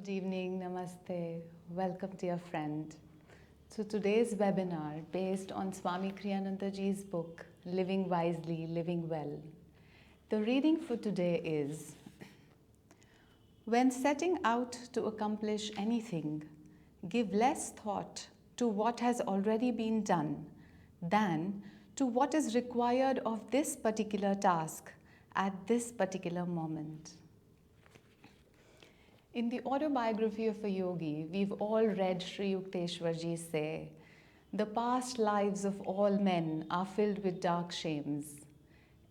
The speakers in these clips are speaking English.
Good evening, namaste. Welcome, dear friend, to today's webinar based on Swami Kriyananda ji's book, Living Wisely, Living Well. The reading for today is: when setting out to accomplish anything, give less thought to what has already been done than to what is required of this particular task at this particular moment. In the autobiography of a yogi, we've all read Sri Yukteswarji say, "The past lives of all men are filled with dark shames.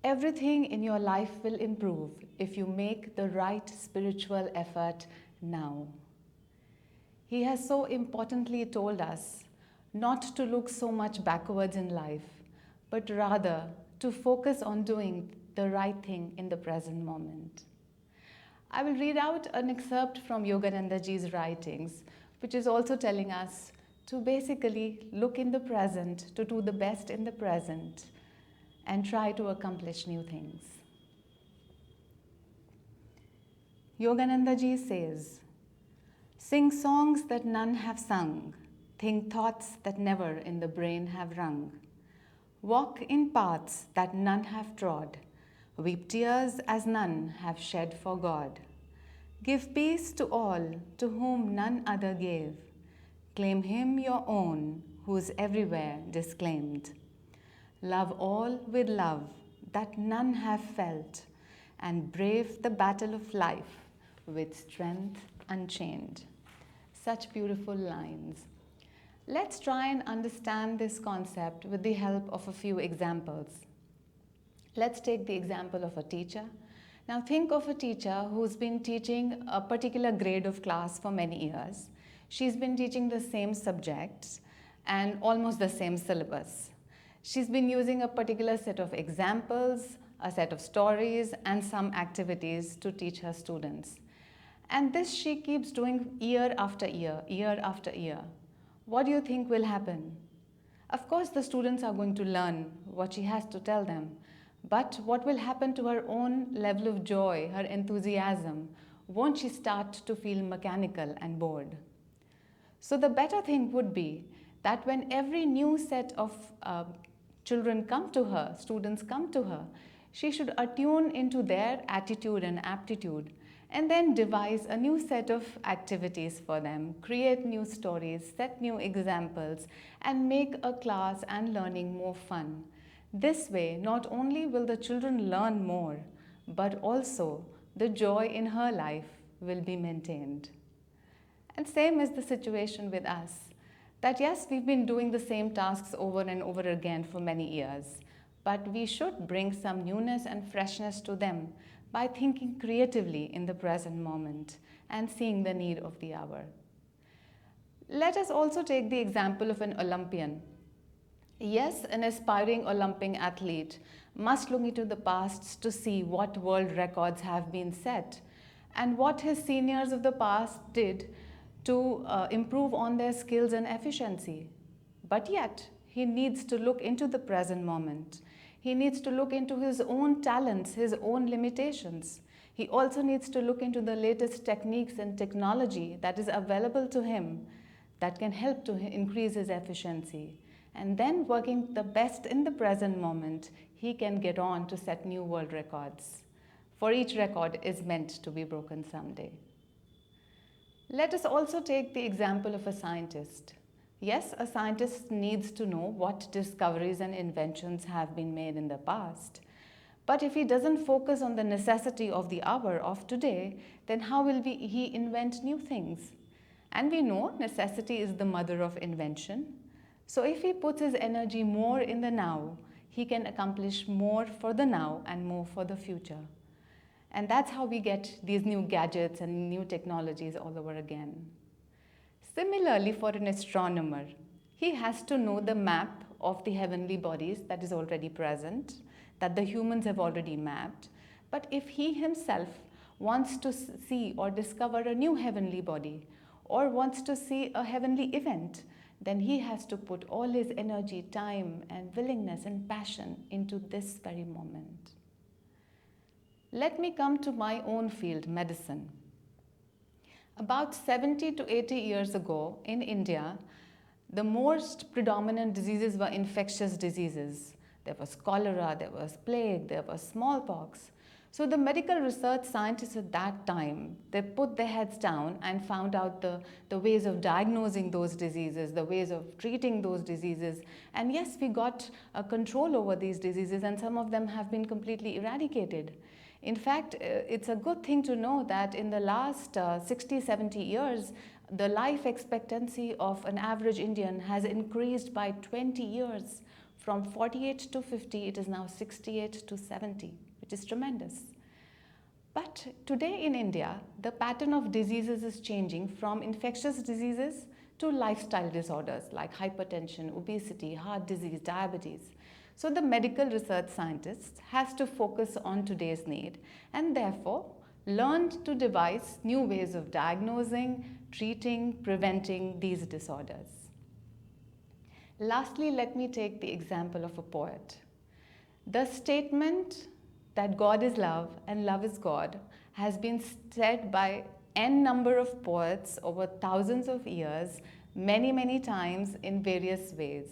Everything in your life will improve if you make the right spiritual effort now." He has so importantly told us not to look so much backwards in life, but rather to focus on doing the right thing in the present moment. I will read out an excerpt from Yogananda ji's writings, which is also telling us to basically look in the present, to do the best in the present, and try to accomplish new things. Yogananda ji says, "Sing songs that none have sung, think thoughts that never in the brain have rung, walk in paths that none have trod, weep tears as none have shed for God. Give peace to all to whom none other gave. Claim him your own who's everywhere disclaimed. Love all with love that none have felt, and brave the battle of life with strength unchained." Such beautiful lines. Let's try and understand this concept with the help of a few examples. Let's take the example of a teacher. Now think of a teacher who's been teaching a particular grade of class for many years. She's been teaching the same subjects and almost the same syllabus. She's been using a particular set of examples, a set of stories, and some activities to teach her students. And this she keeps doing year after year, year after year. What do you think will happen? Of course, the students are going to learn what she has to tell them. But what will happen to her own level of joy, her enthusiasm? Won't she start to feel mechanical and bored? So the better thing would be that when every new set of children come to her, students come to her, she should attune into their attitude and aptitude and then devise a new set of activities for them, create new stories, set new examples, and make a class and learning more fun. This way, not only will the children learn more, but also the joy in her life will be maintained. And same is the situation with us. That yes, we've been doing the same tasks over and over again for many years, but we should bring some newness and freshness to them by thinking creatively in the present moment and seeing the need of the hour. Let us also take the example of an Olympian. Yes, an aspiring Olympic athlete must look into the past to see what world records have been set and what his seniors of the past did to improve on their skills and efficiency. But yet, he needs to look into the present moment. He needs to look into his own talents, his own limitations. He also needs to look into the latest techniques and technology that is available to him that can help to increase his efficiency. And then, working the best in the present moment, he can get on to set new world records. For each record is meant to be broken someday. Let us also take the example of a scientist. Yes, a scientist needs to know what discoveries and inventions have been made in the past. But if he doesn't focus on the necessity of the hour of today, then how will he invent new things? And we know necessity is the mother of invention. So if he puts his energy more in the now, he can accomplish more for the now and more for the future. And that's how we get these new gadgets and new technologies all over again. Similarly, for an astronomer, he has to know the map of the heavenly bodies that is already present, that the humans have already mapped. But if he himself wants to see or discover a new heavenly body, or wants to see a heavenly event, then he has to put all his energy, time, and willingness and passion into this very moment. Let me come to my own field, medicine. About 70 to 80 years ago in India, the most predominant diseases were infectious diseases. There was cholera, there was plague, there was smallpox. So the medical research scientists at that time, they put their heads down and found out the ways of diagnosing those diseases, the ways of treating those diseases. And yes, we got a control over these diseases, and some of them have been completely eradicated. In fact, it's a good thing to know that in the last 60, 70 years, the life expectancy of an average Indian has increased by 20 years. From 48 to 50, it is now 68 to 70, which is tremendous. But today in India, the pattern of diseases is changing from infectious diseases to lifestyle disorders like hypertension, obesity, heart disease, diabetes. So the medical research scientist has to focus on today's need and therefore learned to devise new ways of diagnosing, treating, preventing these disorders. Lastly, let me take the example of a poet. The statement that God is love and love is God has been said by n number of poets over thousands of years, many, many times in various ways.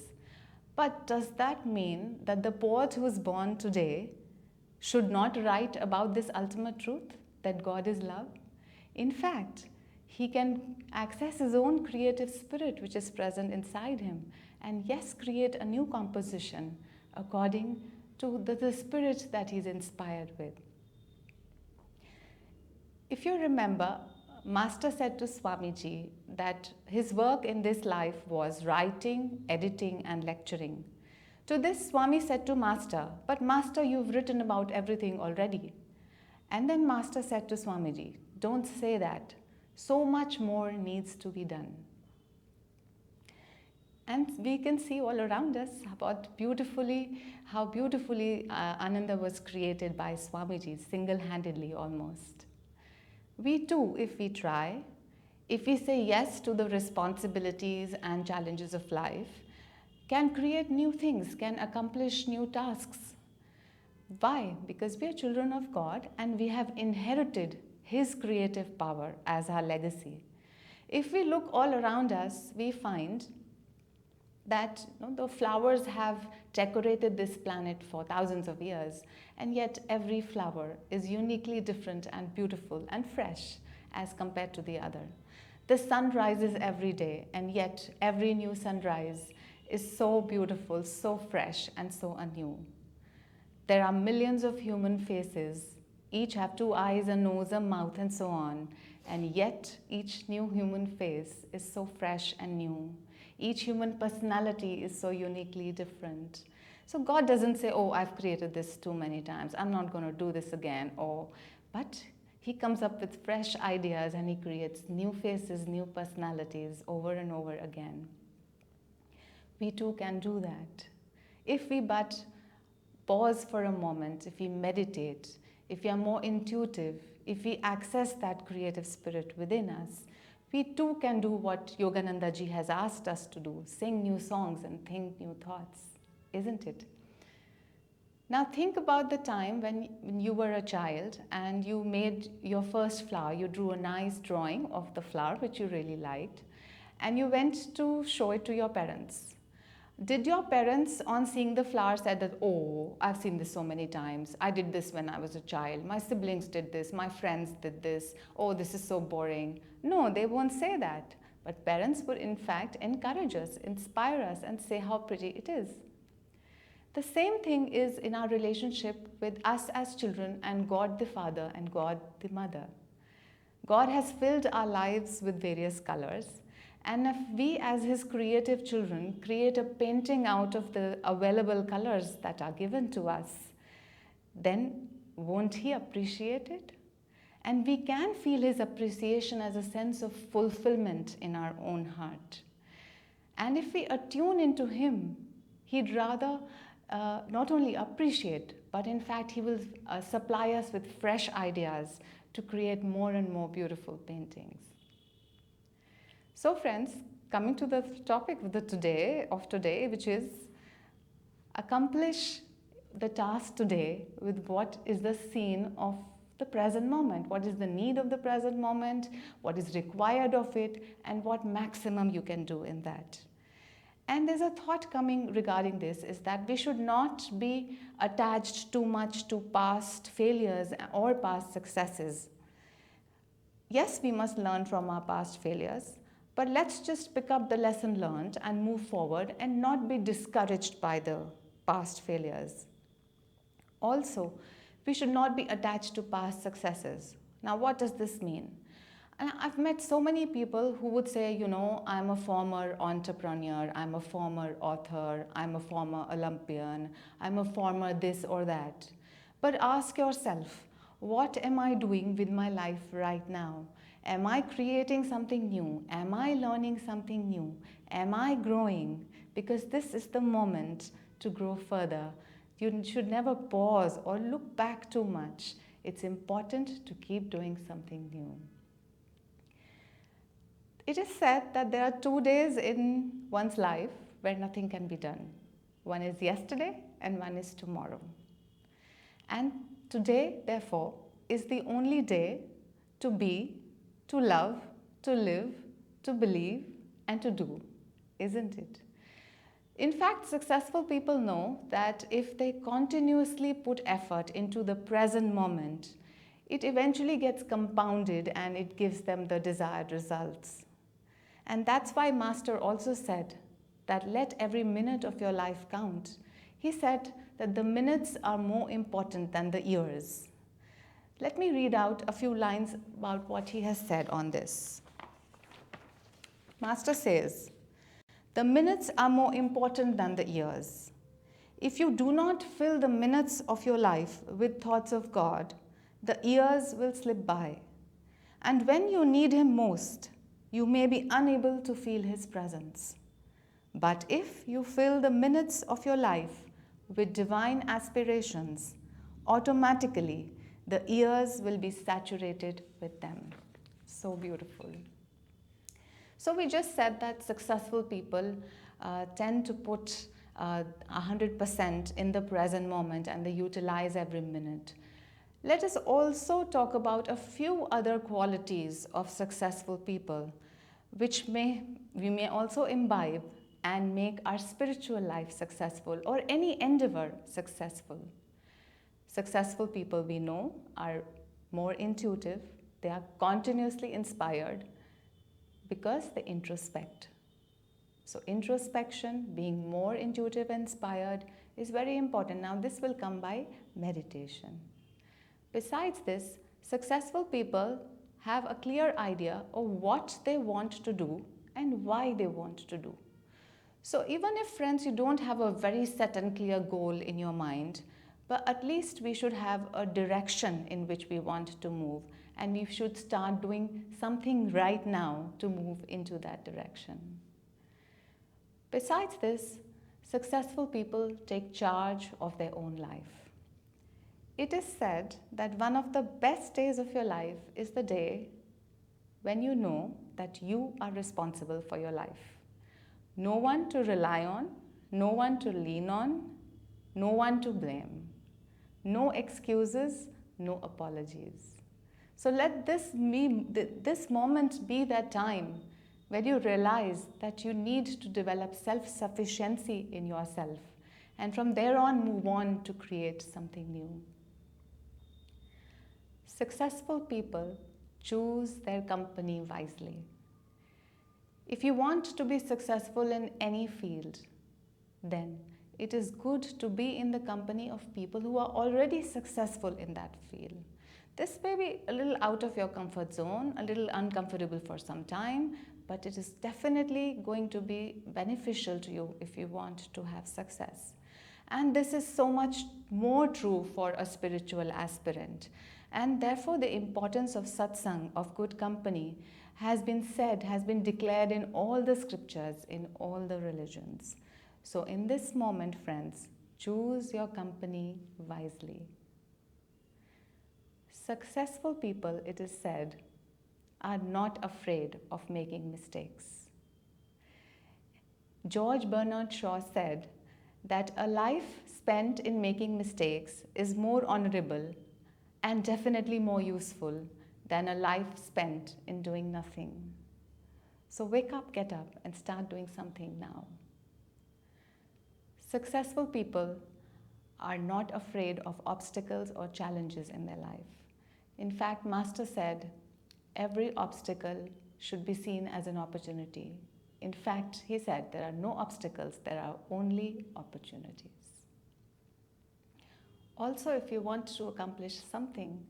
But does that mean that the poet who is born today should not write about this ultimate truth, that God is love? In fact, he can access his own creative spirit which is present inside him and yes, create a new composition according to the spirit that he's inspired with. If you remember, Master said to Swamiji that his work in this life was writing, editing and lecturing. To this, Swami said to Master, "But Master, you've written about everything already." And then Master said to Swamiji, "Don't say that. So much more needs to be done." And we can see all around us how beautifully Ananda was created by Swamiji, single-handedly almost. We too, if we try, if we say yes to the responsibilities and challenges of life, can create new things, can accomplish new tasks. Why? Because we are children of God and we have inherited His creative power as our legacy. If we look all around us, we find that the flowers have decorated this planet for thousands of years, and yet every flower is uniquely different and beautiful and fresh as compared to the other. The sun rises every day, and yet every new sunrise is so beautiful, so fresh, and so anew. There are millions of human faces, each have 2 eyes, a nose, a mouth, and so on, and yet each new human face is so fresh and new. Each human personality is so uniquely different. So God doesn't say, "Oh, I've created this too many times, I'm not going to do this again." But He comes up with fresh ideas and He creates new faces, new personalities over and over again. We too can do that. If we but pause for a moment, if we meditate, if we are more intuitive, if we access that creative spirit within us, we too can do what Yogananda ji has asked us to do, sing new songs and think new thoughts, isn't it? Now think about the time when you were a child and you made your first flower. You drew a nice drawing of the flower which you really liked and you went to show it to your parents. Did your parents, on seeing the flower, said that, "Oh, I've seen this so many times. I did this when I was a child. My siblings did this. My friends did this. Oh, this is so boring." No, they won't say that. But parents would in fact encourage us, inspire us, and say how pretty it is. The same thing is in our relationship with us as children and God the Father and God the Mother. God has filled our lives with various colors. And if we as His creative children create a painting out of the available colors that are given to us, then won't He appreciate it? And we can feel His appreciation as a sense of fulfillment in our own heart. And if we attune into Him, He'd rather not only appreciate, but in fact He will supply us with fresh ideas to create more and more beautiful paintings. So friends, coming to the topic of today, which is accomplish the task today with what is the scene of the present moment. What is the need of the present moment? What is required of it? And what maximum you can do in that. And there's a thought coming regarding this is that we should not be attached too much to past failures or past successes. Yes, we must learn from our past failures, but let's just pick up the lesson learned and move forward and not be discouraged by the past failures. Also, we should not be attached to past successes. Now, what does this mean? And I've met so many people who would say, I'm a former entrepreneur, I'm a former author, I'm a former Olympian, I'm a former this or that. But ask yourself, what am I doing with my life right now? Am I creating something new? Am I learning something new? Am I growing? Because this is the moment to grow further. You should never pause or look back too much. It's important to keep doing something new. It is said that there are 2 days in one's life where nothing can be done. One is yesterday and one is tomorrow. And today, therefore, is the only day to be, to love, to live, to believe, and to do, isn't it? In fact, successful people know that if they continuously put effort into the present moment, it eventually gets compounded and it gives them the desired results. And that's why Master also said that let every minute of your life count. He said that the minutes are more important than the years. Let me read out a few lines about what he has said on this. Master says, the minutes are more important than the years. If you do not fill the minutes of your life with thoughts of God, the years will slip by. And when you need Him most, you may be unable to feel His presence. But if you fill the minutes of your life with divine aspirations, automatically the years will be saturated with them. So beautiful. So we just said that successful people tend to put 100% in the present moment and they utilize every minute. Let us also talk about a few other qualities of successful people which we may also imbibe and make our spiritual life successful or any endeavor successful. Successful people we know are more intuitive, they are continuously inspired because they introspect. So introspection, being more intuitive and inspired is very important. Now this will come by meditation. Besides this, successful people have a clear idea of what they want to do and why they want to do. So even if, friends, you don't have a very set and clear goal in your mind, but at least we should have a direction in which we want to move, and we should start doing something right now to move into that direction. Besides this, successful people take charge of their own life. It is said that one of the best days of your life is the day when you know that you are responsible for your life. No one to rely on, no one to lean on, no one to blame. No excuses, no apologies. So let this moment be that time when you realize that you need to develop self-sufficiency in yourself, and from there on move on to create something new. Successful people choose their company wisely. If you want to be successful in any field, then it is good to be in the company of people who are already successful in that field. This may be a little out of your comfort zone, a little uncomfortable for some time, but it is definitely going to be beneficial to you if you want to have success. And this is so much more true for a spiritual aspirant. And therefore the importance of satsang, of good company, has been said, has been declared in all the scriptures, in all the religions. So in this moment, friends, choose your company wisely. Successful people, it is said, are not afraid of making mistakes. George Bernard Shaw said that a life spent in making mistakes is more honorable and definitely more useful than a life spent in doing nothing. So wake up, get up, and start doing something now. Successful people are not afraid of obstacles or challenges in their life. In fact, Master said, every obstacle should be seen as an opportunity. In fact, he said, there are no obstacles, there are only opportunities. Also, if you want to accomplish something,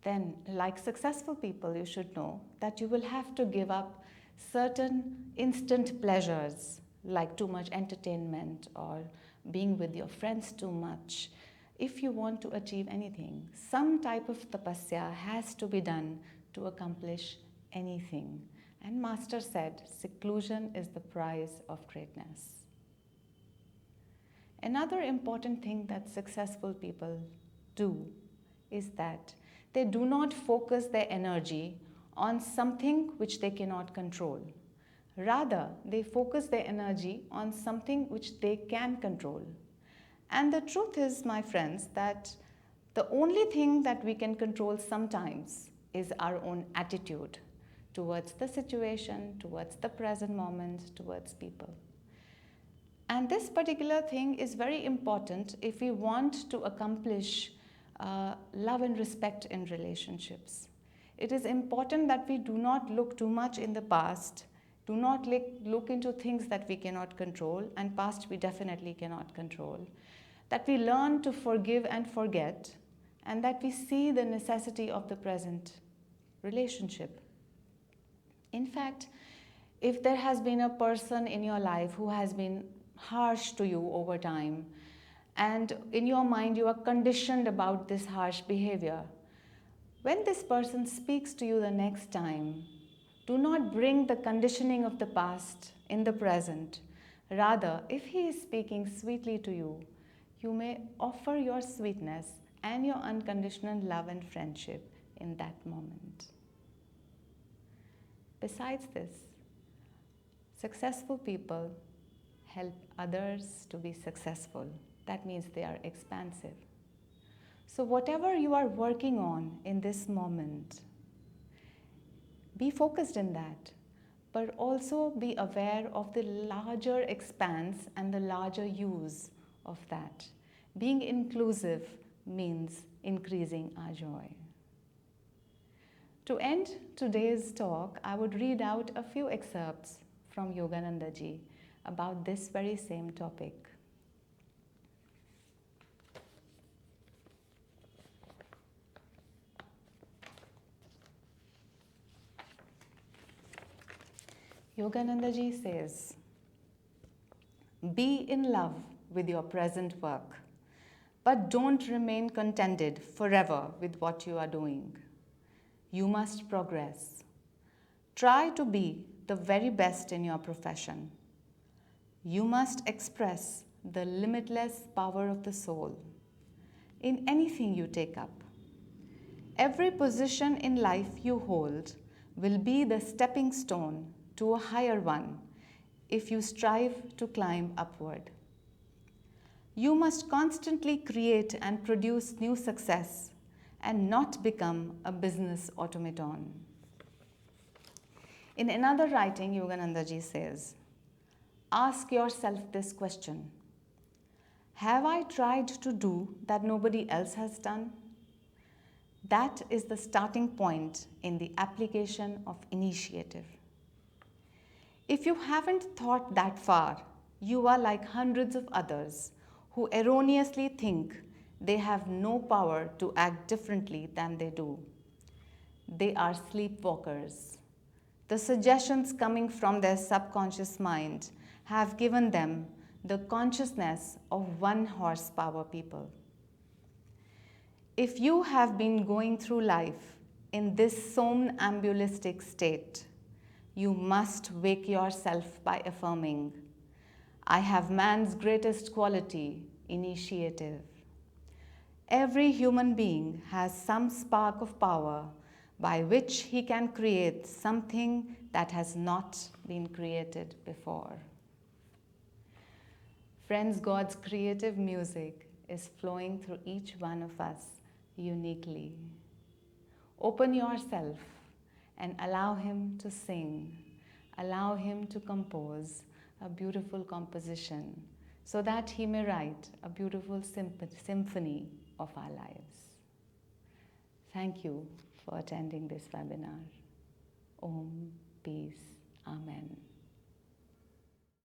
then like successful people, you should know that you will have to give up certain instant pleasures like too much entertainment or being with your friends too much. If you want to achieve anything, some type of tapasya has to be done to accomplish anything. And Master said, seclusion is the price of greatness. Another important thing that successful people do is that they do not focus their energy on something which they cannot control. Rather, they focus their energy on something which they can control. And the truth is, my friends, that the only thing that we can control sometimes is our own attitude towards the situation, towards the present moment, towards people. And this particular thing is very important if we want to accomplish love and respect in relationships. It is important that we do not look too much in the past, do not look into things that we cannot control, and past we definitely cannot control. That we learn to forgive and forget, and that we see the necessity of the present relationship. In fact, if there has been a person in your life who has been harsh to you over time, and in your mind you are conditioned about this harsh behavior, when this person speaks to you the next time, do not bring the conditioning of the past in the present. Rather, if he is speaking sweetly to you, you may offer your sweetness and your unconditional love and friendship in that moment. Besides this, successful people help others to be successful. That means they are expansive. So whatever you are working on in this moment, be focused in that, but also be aware of the larger expanse and the larger use of that. Being inclusive means increasing our joy. To end today's talk, I would read out a few excerpts from Yogananda ji about this very same topic. Yogananda ji says, be in love with your present work, but don't remain contented forever with what you are doing. You must progress. Try to be the very best in your profession. You must express the limitless power of the soul in anything you take up. Every position in life you hold will be the stepping stone to a higher one if you strive to climb upward. You must constantly create and produce new success and not become a business automaton. In another writing, Yogananda ji says, ask yourself this question: have I tried to do that nobody else has done? That is the starting point in the application of initiative. If you haven't thought that far, you are like hundreds of others who erroneously think they have no power to act differently than they do. They are sleepwalkers. The suggestions coming from their subconscious mind have given them the consciousness of one-horsepower people. If you have been going through life in this somnambulistic state, you must wake yourself by affirming, I have man's greatest quality, initiative. Every human being has some spark of power by which he can create something that has not been created before. Friends, God's creative music is flowing through each one of us. uniquely. Open yourself and allow him to sing, allow him to compose a beautiful composition so that he may write a beautiful symphony of our lives. Thank you for attending this webinar. Om, peace, Amen.